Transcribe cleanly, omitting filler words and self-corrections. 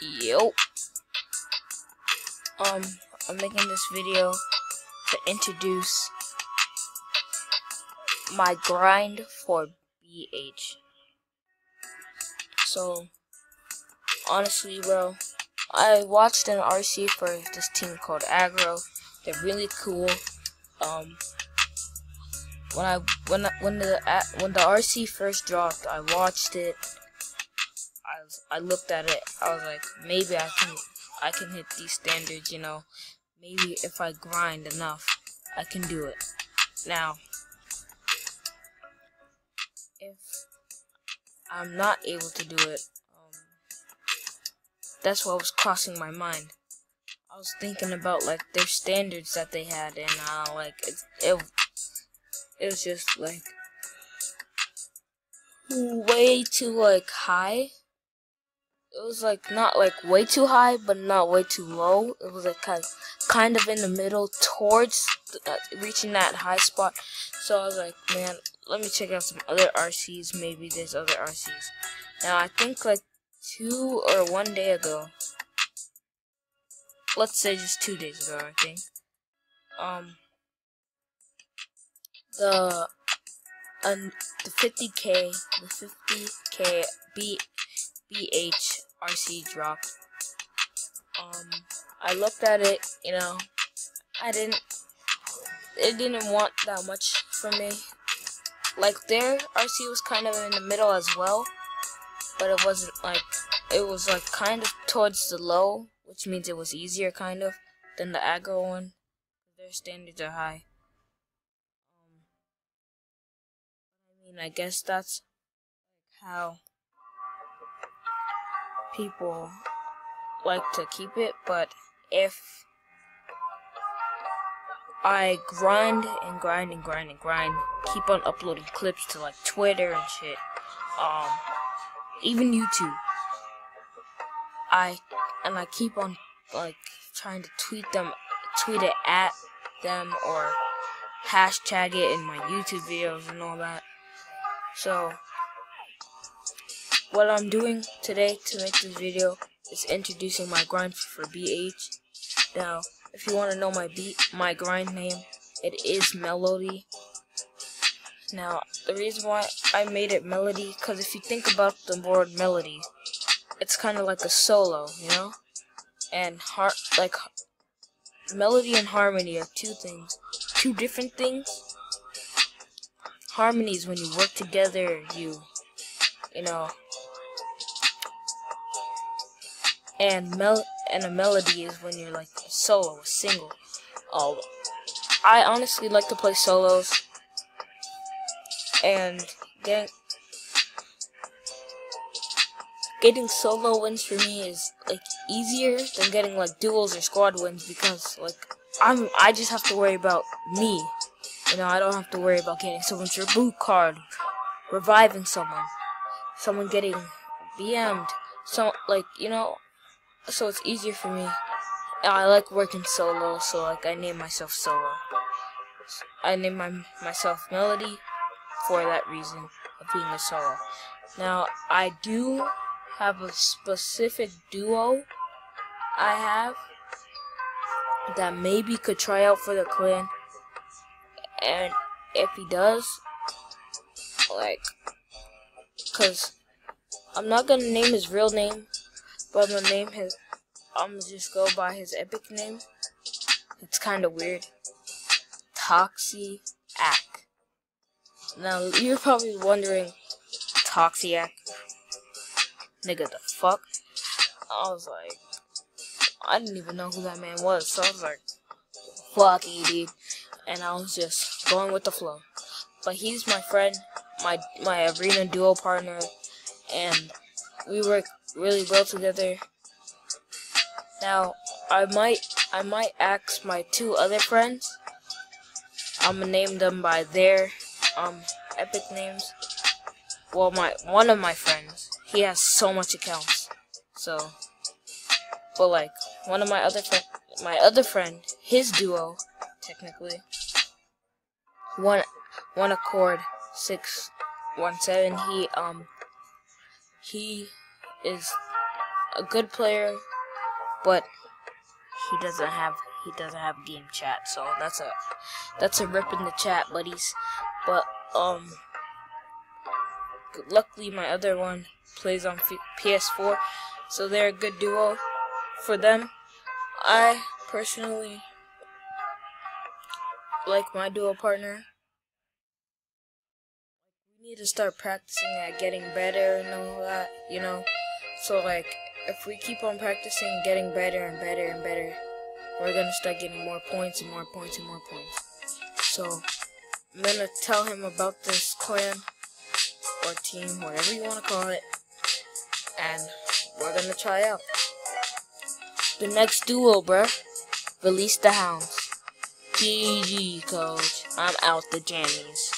Yo. I'm making this video to introduce my grind for BH. So, honestly, bro, I watched an RC for this team called Aggro. They're really cool. When the RC first dropped, I watched it. I looked at it. I was like, maybe I can hit these standards. You know, maybe if I grind enough, I can do it. Now, if I'm not able to do it, that's what was crossing my mind. I was thinking about like their standards that they had, and like it was just like way too like high. It was like not like way too high, but not way too low. It was like kind of in the middle, towards reaching that high spot. So I was like, man, let me check out some other RCs. Maybe there's other RCs. Now I think like 2 or 1 day ago. Let's say just 2 days ago, I think. The 50k BH RC dropped. I looked at it, you know, it didn't want that much from me. Like their RC was kind of in the middle as well, but it wasn't like, it was like kind of towards the low, which means it was easier kind of than the aggro one. Their standards are high. I mean, I guess that's how people like to keep it, but if I grind and grind and grind and grind, keep on uploading clips to like Twitter and shit, even YouTube, I keep on like trying to tweet it at them, or hashtag it in my YouTube videos and all that. So what I'm doing today to make this video is introducing my grind for BH. Now, if you want to know my grind name, it is Melody. Now, the reason why I made it Melody, because if you think about the word melody, it's kind of like a solo, you know? And melody and harmony are two different things. Harmony is when you work together, you know, and a melody is when you're like a solo, a single. I honestly like to play solos, and getting solo wins for me is like easier than getting like duos or squad wins, because like I just have to worry about me. You know, I don't have to worry about getting someone's reboot card, reviving someone getting BM'd, so like, you know, so it's easier for me. I like working solo, so like I named myself Solo. I named myself Melody for that reason of being a solo. Now, I do have a specific duo I have that maybe could try out for the clan, and if he does, like, cause I'm not gonna name his real name, but I'm gonna just go by his epic name. It's kind of weird. Toxiac. Now, you're probably wondering, Toxiac? Nigga, the fuck? I was like, I didn't even know who that man was, so I was like, fuck you, dude. And I was just going with the flow. But he's my friend, my arena duo partner, and we work really well together. Now, I might ask my 2 other friends. I'm gonna name them by their epic names. Well, one of my friends, he has so much accounts. So, but like one of my other friend, his duo, technically, one Accord 617. He is a good player, but he doesn't have game chat, so that's a rip in the chat, buddies. But luckily my other one plays on PS4, so they're a good duo for them. I personally like my duo partner. We need to start practicing at getting better and all that, you know. So like, if we keep on practicing, getting better and better and better, we're gonna start getting more points and more points and more points. So I'm gonna tell him about this clan or team, whatever you wanna call it, and we're gonna try out. The next duo, bruh. Release the hounds. GG, coach. I'm out the jammies.